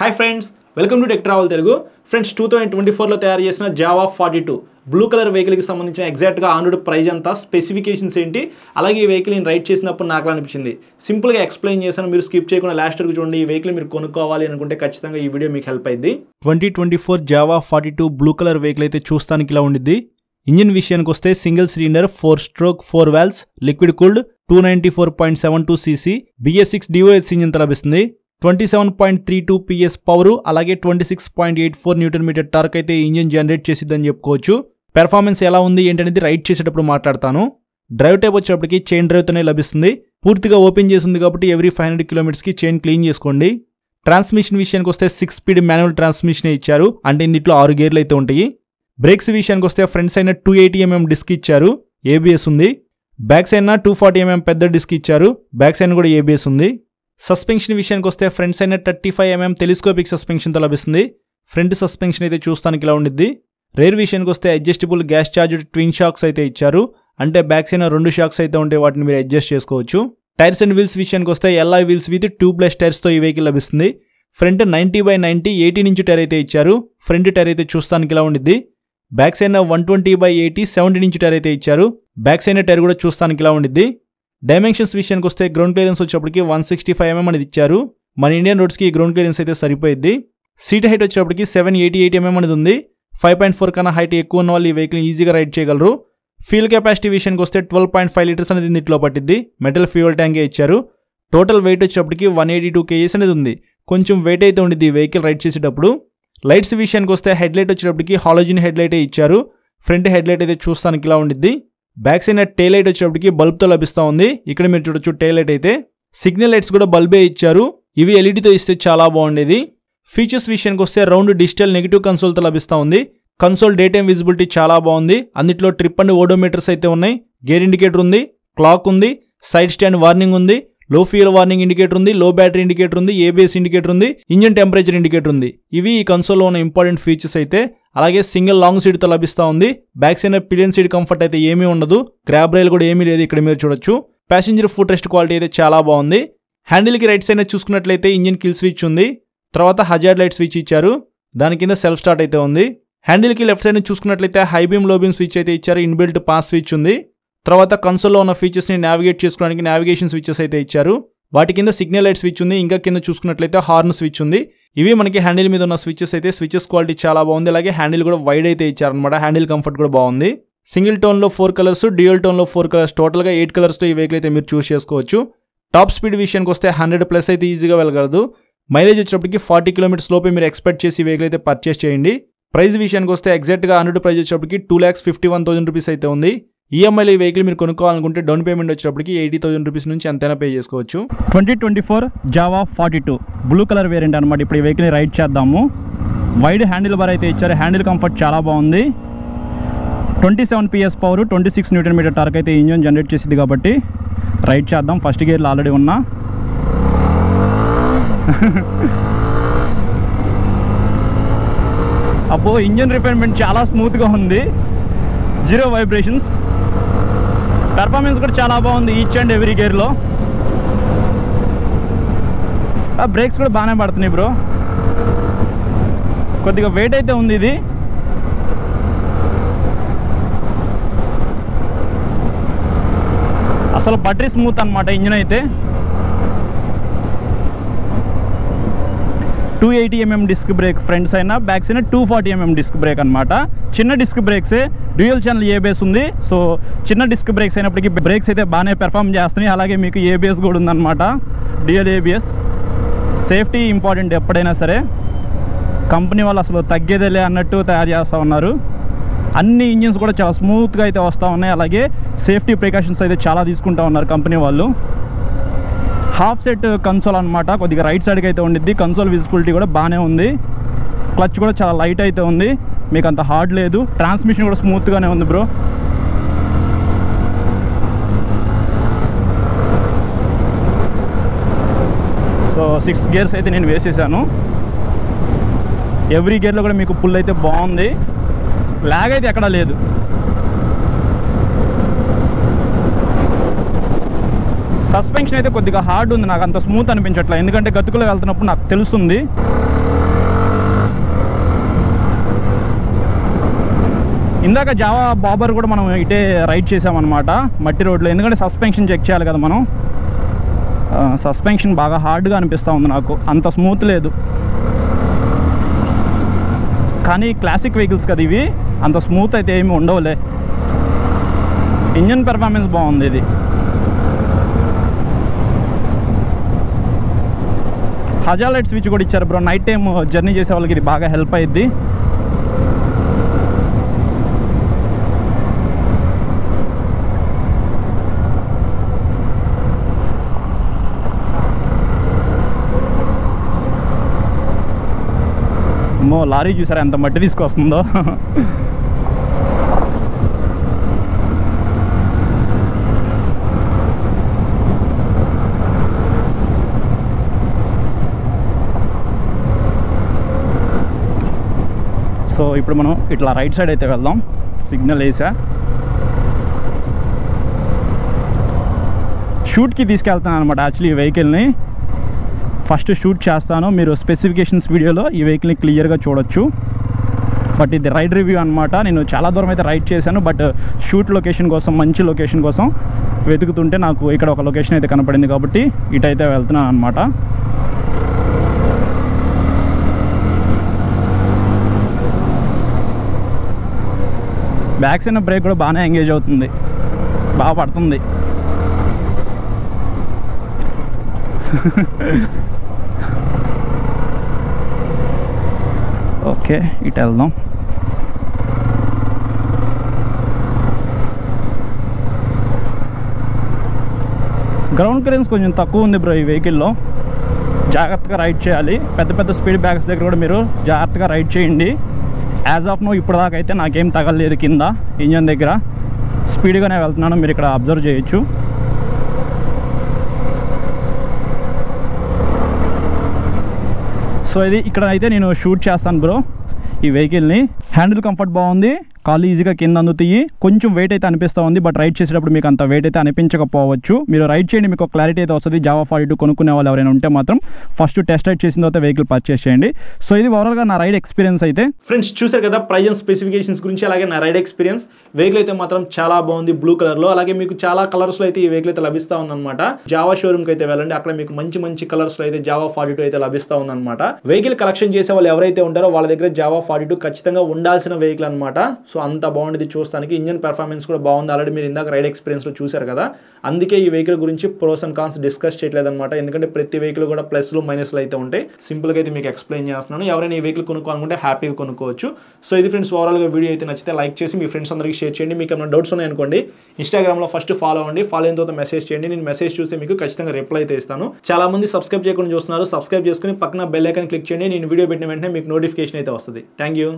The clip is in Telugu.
Hi friends, welcome to tech travel Telugu. Friends, 2024లో తయారు చేసిన జావా 42 బ్లూ కలర్ వెహికల్కి సంబంధించిన ఎగ్జాక్ట్గా ఆన్ రోడ్ ప్రైస్ ఎంత, స్పెసిఫికేషన్స్ ఏంటి, అలాగే ఈ వెహికల్ నేను రైడ్ చేసినప్పుడు నాకు అనిపించింది సింపుల్గా ఎక్స్ప్లెయిన్ చేశాను. మీరు స్కిప్ చేయకుండా లాస్ట్ వరకు చూడండి. ఈ వెహికల్ మీరు కొనుక్కోవాలి అనుకుంటే ఖచ్చితంగా ఈ వీడియో మీకు హెల్ప్ అయింది. 2024 జావా 42 బ్లూ కలర్ వెహికల్ అయితే చూస్తానికి ఇలా ఉండిద్ది. ఇంజిన్ విషయానికి వస్తే single cylinder 4-stroke 4 valves liquid cooled 294.72 cc BS6 DOS engine లభిస్తుంది. 27.32 PS పవర్ అలాగే 26.84 Nm టార్క్ అయితే ఇంజిన్ జనరేట్ చేసిద్దని చెప్పుకోవచ్చు. పెర్ఫార్మెన్స్ ఎలా ఉంది ఏంటనేది రైడ్ చేసేటప్పుడు మాట్లాడతాను. డ్రైవ్ టైప్ వచ్చేటప్పటికి చైన్ డ్రైవ్తోనే లభిస్తుంది. పూర్తిగా ఓపెన్ చేసింది కాబట్టి ఎవ్రీ 500 km చైన్ క్లీన్ చేసుకోండి. ట్రాన్స్మిషన్ విషయానికి వస్తే 6 speed మాన్యువల్ ట్రాన్స్మిషన్ ఇచ్చారు, అంటే ఇందులో 6 గేర్లు అయితే ఉంటాయి. బ్రేక్స్ విషయానికి వస్తే ఫ్రంట్ సైడ్ 280 mm డిస్క్ ఇచ్చారు, ABS ఉంది. బ్యాక్ సైడ్ 240 mm పెద్ద డిస్క్ ఇచ్చారు, బ్యాక్ సైడ్ కూడా ABS ఉంది. సస్పెన్షన్ విషయానికి వస్తే ఫ్రంట్ సైడ్ 35 mm టెలిస్కోపిక్ సస్పెన్షన్తో లభిస్తుంది. ఫ్రంట్ సస్పెన్షన్ అయితే చూస్తానికి ఇలా ఉండిద్ది. రేర్ విషయానికి వస్తే adjustable gas charged twin shocks అయితే ఇచ్చారు, అంటే బ్యాక్ సైడ్ 2 షాక్స్ అయితే ఉంటే వాటిని మీరు అడ్జస్ట్ చేసుకోవచ్చు. టైర్స్ అండ్ వీల్స్ విషయానికి వస్తే LI వీల్స్ విత్ ట్యూబ్లెస్ టైర్స్తో ఈ వెహికల్ లభిస్తుంది. ఫ్రంట్ 90/90 18 ఇంచ్ టైర్ అయితే ఇచ్చారు. ఫ్రంట్ టైర్ అయితే చూస్తానికి ఇలా ఉండిద్ది. బ్యాక్ సైడ్ 120/80 17 ఇంచ్ టైర్ అయితే ఇచ్చారు. బ్యాక్ సైడ్ టైర్ కూడా చూస్తానికి ఇలా ఉండిద్ది. డైమెన్షన్స్ విషయానికి వస్తే గ్రౌండ్ క్లియరెన్స్ వచ్చేటప్పటికి 165 mm అనేది ఇచ్చారు. మన ఇండియన్ రోడ్స్కి ఈ గ్రౌండ్ క్లియరెన్స్ అయితే సరిపోయింది. సీట్ హైట్ వచ్చేటప్పటికి 788 mm అనేది ఉంది. 5.4 కన్నా హైట్ ఎక్కువ ఉన్న వాళ్ళు ఈ వెహికల్ ఈజీగా రైడ్ చేయగలరు. ఫ్యూల్ కెపాసిటీ విషయానికి వస్తే 12.5 liters అనేది ఇందులో పట్టిద్ది. మెటల్ ఫ్యూయల్ ట్యాంకే ఇచ్చారు. టోటల్ వెయిట్ వచ్చేటప్పటికి 182 kgs అనేది ఉంది. కొంచెం వెయిట్ అయితే ఉండిద్ది ఈ వెహికల్ రైడ్ చేసేటప్పుడు. లైట్స్ విషయానికి వస్తే హెడ్ లైట్ వచ్చేటప్పటికి హాలోజన్ హెడ్ లైటే ఇచ్చారు. ఫ్రంట్ హెడ్ లైట్ అయితే చూస్తానికి ఇలా ఉండిద్ది. బ్యాక్ సైడ్ టైల్ లైట్ వచ్చేటప్పటికి బల్బ్తో లభిస్తూ ఉంది. ఇక్కడ మీరు చూడొచ్చు టైల్ లైట్ అయితే. సిగ్నల్ లైట్స్ కూడా బల్బే ఇచ్చారు. ఇవి ఎల్ఈడితో ఇస్తే చాలా బాగుండేది. ఫీచర్స్ విషయానికి వస్తే రౌండ్ డిజిటల్ నెగిటివ్ కన్సోల్తో లభిస్తూ ఉంది. కన్సోల్ డే టైమ్ విజిబిలిటీ చాలా బాగుంది. అందులో ట్రిప్ అండ్ ఓడోమీటర్స్ అయితే ఉన్నాయి. గేర్ ఇండికేటర్ ఉంది, క్లాక్ ఉంది, సైడ్ స్టాండ్ వార్నింగ్ ఉంది, లో ఫ్యూయల్ వార్నింగ్ ఇండికేటర్ ఉంది, లో బ్యాటరీ ఇండికేటర్ ఉంది, ABS ఇండికేటర్ ఉంది, ఇంజిన్ టెంపరేచర్ ఇండికేటర్ ఉంది. ఇవి ఈ కన్సోల్లో ఉన్న ఇంపార్టెంట్ ఫీచర్స్ అయితే. అలాగే సింగిల్ లాంగ్ సీట్తో లభిస్తూ ఉంది. Back side pillion seat comfort అయితే ఏమీ ఉండదు. గ్రాబ్ రైల్ కూడా ఏమీ లేదు, ఇక్కడ మీరు చూడొచ్చు. ప్యాసింజర్ ఫుట్ రెస్ట్ క్వాలిటీ అయితే చాలా బాగుంది. హ్యాండిల్కి రైట్ సైడ్ చూసుకున్నట్లయితే ఇంజిన్ కిల్ స్విచ్ ఉంది. తర్వాత హజార్డ్ లైట్ స్విచ్ ఇచ్చారు, దాని కింద సెల్ఫ్ స్టార్ట్ అయితే ఉంది. హ్యాండిల్కి లెఫ్ట్ సైడ్ చూసుకున్నట్లయితే హై బీమ్ లో బీమ్ స్విచ్ అయితే ఇచ్చారు. ఇన్బిల్ట్ పాస్ స్విచ్ ఉంది. తర్వాత కన్సోల్లో ఉన్న ఫీచర్స్ని నావిగేట్ చేసుకోవడానికి నావిగేషన్ స్విచెస్ అయితే ఇచ్చారు. వాటి కింద సిగ్నల్ లైట్ స్విచ్ ఉంది. ఇంకా కింద చూసుకున్నట్లయితే హార్న్ స్విచ్ ఉంది. ఇవి మనకి హ్యాండిల్ మీద ఉన్న స్విచెస్ అయితే. స్విచెస్ క్వాలిటీ చాలా బాగుంది. అలాగే హ్యాండిల్ కూడా వైడ్ అయితే ఇచ్చారనమాట. హ్యాండిల్ కంఫర్ట్ కూడా బాగుంది. సింగిల్ టోన్లో 4 కలర్స్, డ్యూయల్ టోన్లో 4 కలర్స్, టోటల్గా 8 కలర్స్తో ఈ వెహికల్ అయితే మీరు చూస్ చేసుకోవచ్చు. టాప్ స్పీడ్ విషయానికి వస్తే 100+ అయితే ఈజీగా వెళ్ళగలదు. మైలేజ్ వచ్చేటప్పటికి 40 km లోపే మీరు ఎక్స్పెక్ట్ చేసి ఈ వెహికల్ అయితే పర్చేస్ చేయండి. ప్రైస్ విషయానికి వస్తే ఎగ్జాక్ట్గా ఆన్ ప్రైస్ వచ్చేటప్పటికి 2,51,000 రూపీస్ అయితే ఉంది. ఈఎంఐలో ఈ వెహికల్ మీరు కొనుక్కోవాలనుకుంటే డౌన్ పేమెంట్ వచ్చేటప్పటికి 80,000 రూపీస్ నుంచి ఎంతైనా పే చేసుకోవచ్చు. 2024 జావా 42 బ్లూ కలర్ వేరియంట్ అనమాట. ఇప్పుడు ఈ వెహికల్ని రైడ్ చేద్దాము. వైడ్ హ్యాండిల్ బార్ అయితే ఇచ్చారు. హ్యాండిల్ కంఫర్ట్ చాలా బాగుంది. 27 PS పవర్ 26 Nm టార్క్ అయితే ఇంజిన్ జనరేట్ చేసింది కాబట్టి రైడ్ చేద్దాం. ఫస్ట్ గేర్లో ఆల్రెడీ ఉన్నా. అబ్బో, ఇంజిన్ రిఫైన్మెంట్ చాలా స్మూత్గా ఉంది. 0 వైబ్రేషన్స్. పెర్ఫార్మెన్స్ కూడా చాలా బాగుంది ఈచ్ అండ్ ఎవ్రీ గేర్లో. బ్రేక్స్ కూడా బాగానే పడుతున్నాయి బ్రో. కొద్దిగా వెయిట్ అయితే ఉంది ఇది. అసలు బటరీ స్మూత్ అనమాట ఇంజిన్ అయితే. 280 mm disc brake front side, back side 240 mm disc brake అనమాట. చిన్న డిస్క్ బ్రేక్సే, డ్యూయల్ ఛానల్ ABS ఉంది. సో చిన్న డిస్క్ బ్రేక్స్ అయినప్పటికీ బ్రేక్స్ అయితే బాగానే పెర్ఫామ్ చేస్తున్నాయి. అలాగే మీకు ABS కూడా ఉందన్నమాట, డ్యూయల్ ABS. సేఫ్టీ ఇంపార్టెంట్ ఎప్పుడైనా సరే. కంపెనీ వాళ్ళు అసలు తగ్గేదేలే అన్నట్టు తయారు చేస్తూ ఉన్నారు. అన్ని ఇంజిన్స్ కూడా చాలా స్మూత్గా అయితే వస్తూ ఉన్నాయి. అలాగే సేఫ్టీ ప్రికాషన్స్ అయితే చాలా తీసుకుంటూ ఉన్నారు కంపెనీ వాళ్ళు. హాఫ్ సెట్ కన్సోల్ అనమాట. కొద్దిగా రైట్ సైడ్కి అయితే ఉండిద్ది. కన్సోల్ విజిబిలిటీ కూడా బాగానే ఉంది. క్లచ్ కూడా చాలా లైట్ అయితే ఉంది, మీకు అంత హార్డ్ లేదు. ట్రాన్స్మిషన్ కూడా స్మూత్గానే ఉంది బ్రో. సో 6 గేర్స్ అయితే నేను వేసేసాను. ఎవ్రీ గేర్లో కూడా మీకు పుల్ అయితే బాగుంది. లాగ్ అయితే ఎక్కడా లేదు. సస్పెన్షన్ అయితే కొద్దిగా హార్డ్ ఉంది, నాకు అంత స్మూత్ అనిపించట్లేదు. ఎందుకంటే గతుకులో వెళ్తున్నప్పుడు నాకు తెలుస్తుంది. ఇందాక జావా బాబర్ కూడా మనం ఇటే రైడ్ చేసామన్నమాట మట్టి రోడ్లో, ఎందుకంటే సస్పెన్షన్ చెక్ చేయాలి కదా మనం. సస్పెన్షన్ బాగా హార్డ్గా అనిపిస్తూ ఉంది నాకు, అంత స్మూత్ లేదు. కానీ క్లాసిక్ వెహికల్స్ కదా ఇవి, అంత స్మూత్ అయితే ఏమి ఉండవులే. ఇంజన్ పెర్ఫార్మెన్స్ బాగుంది ఇది. హజార్ స్విచ్ కూడా ఇచ్చారు బ్రో, నైట్ టైం జర్నీ చేసే వాళ్ళకి ఇది బాగా హెల్ప్ అయ్యిద్ది. అమ్మో, లారీ చూసారా ఎంత మట్టి తీసుకొస్తుందో. సో ఇప్పుడు మనం ఇట్లా రైట్ సైడ్ అయితే వెళ్దాం. సిగ్నల్ వేసా, షూట్కి తీసుకెళ్తాను అనమాట యాక్చువల్లీ ఈ వెహికల్ని. ఫస్ట్ షూట్ చేస్తాను, మీరు స్పెసిఫికేషన్స్ వీడియోలో ఈ వెహికల్ని క్లియర్గా చూడొచ్చు. బట్ ఇది రైడ్ రివ్యూ అనమాట. నేను చాలా దూరం అయితే రైడ్ చేశాను, బట్ షూట్ లొకేషన్ కోసం, మంచి లొకేషన్ కోసం వెతుకుతుంటే నాకు ఇక్కడ ఒక లొకేషన్ అయితే కనపడింది, కాబట్టి ఇటైతే వెళ్తున్నాను అనమాట. బ్యాక్ సైడ్ బ్రేక్ కూడా బాగానే ఎంగేజ్ అవుతుంది, బాగా పడుతుంది. ఓకే, ఇటు వెళ్దాం. గ్రౌండ్ క్లియరెన్స్ కొంచెం తక్కువ ఉంది బ్రో ఈ వెహికల్లో, జాగ్రత్తగా రైడ్ చేయాలి. పెద్ద పెద్ద స్పీడ్ బ్రేకర్స్ దగ్గర కూడా మీరు జాగ్రత్తగా రైడ్ చేయండి. యాజ్ ఆఫ్ నో ఇప్పుడు దాకా అయితే నాకేం తగలలేదు కింద ఇంజన్ దగ్గర, స్పీడ్గానే వెళ్తున్నాను, మీరు ఇక్కడ అబ్జర్వ్ చేయొచ్చు. సో ఇది ఇక్కడ అయితే నేను షూట్ చేస్తాను బ్రో ఈ వెహికల్ని. హ్యాండిల్ కంఫర్ట్ బాగుంది, కాళ్ళు ఈజీగా కింద అందుతాయి. కొంచెం వెయిట్ అయితే అనిపిస్తూ ఉంది, బట్ రైడ్ చేసేటప్పుడు మీకు అంత వెయిట్ అయితే అనిపించకపోవచ్చు. మీరు రైడ్ చేయండి, మీకు క్లారిటీ అయితే వస్తుంది. జావా 42 కొనుక్కునే వాళ్ళు ఎవరైనా ఉంటే మాత్రం ఫస్ట్ టెస్ట్ రైడ్ చేసిన తర్వాత వెహికల్ పర్చేస్ చేయండి. సో ఇది ఓవరాల్గా నా రైడ్ ఎక్స్పీరియన్స్ అయితే. ఫ్రెండ్స్ చూసారు కదా ప్రైజ్ అండ్ స్పెసిఫికేషన్స్ గురించి, అలాగే నా రైడ్ ఎక్స్పీరియన్స్. వెహికల్ అయితే మాత్రం చాలా బాగుంది, బ్లూ కలర్లో. అలాగే మీకు చాలా కలర్స్లో అయితే ఈ వెహికల్ అయితే లభిస్తూ ఉందన్నమాట. జావా షోరూమ్కి అయితే వెళ్ళండి, అక్కడ మీకు మంచి మంచి కలర్స్లో అయితే జావా 42 అయితే లభిస్తూ ఉందన్నమాట. వెహికల్ కలెక్షన్ చేసే వాళ్ళు ఎవరైతే ఉంటారో వాళ్ళ దగ్గర జావా 42 ఖచ్చితంగా ఉండాల్సిన వెహికల్ అనమాట. సో అంత బాగుంది చూస్తానికి, ఇంజన్ పెర్ఫార్మెన్స్ కూడా బాగుంది. ఆల్రెడీ మీరు ఇందాక రైడ్ ఎక్స్పీరియన్స్లో చూసారు కదా, అందుకే ఈ వెహికల్ గురించి ప్రోస్ అండ్ కాన్స్ డిస్కస్ చేయట్లేదు అనమాట. ఎందుకంటే ప్రతి వెహికల్ కూడా ప్లస్లు మైనస్లు అయితే ఉంటాయి. సింపుల్గా అయితే మీకు ఎక్స్ప్లెయిన్ చేస్తున్నాను. ఎవరైనా ఈ వెహికల్ కొనుక్కోవాలనుకుంటే హ్యాపీగా కొనుక్కోవచ్చు. సో ఇది ఫ్రెండ్స్ ఓవరాల్గా వీడియో అయితే నచ్చితే లైక్ చేసి మీ ఫ్రెండ్స్ అందరికీ షేర్ చేయండి. మీకు ఏమైనా డౌట్స్ ఉన్నాయనుకోండి ఇన్స్టాగ్రామ్లో ఫస్ట్ ఫాలో అవ్వండి, ఫాలో అయిన తర్వాత మెసేజ్ చేయండి. నేను మెసేజ్ చూస్తే మీకు ఖచ్చితంగా రిప్లై అయితే ఇస్తాను. చాలా మంది సబ్స్క్రైబ్ చేయకుండా చూస్తున్నారు, సబ్స్క్రైబ్ చేసుకుని పక్కన బెల్ ఐకాన్ క్లిక్ చేయండి. నేను వీడియో పెట్టిన వెంటనే మీకు నోటిఫికేషన్ అయితే వస్తుంది. Thank you.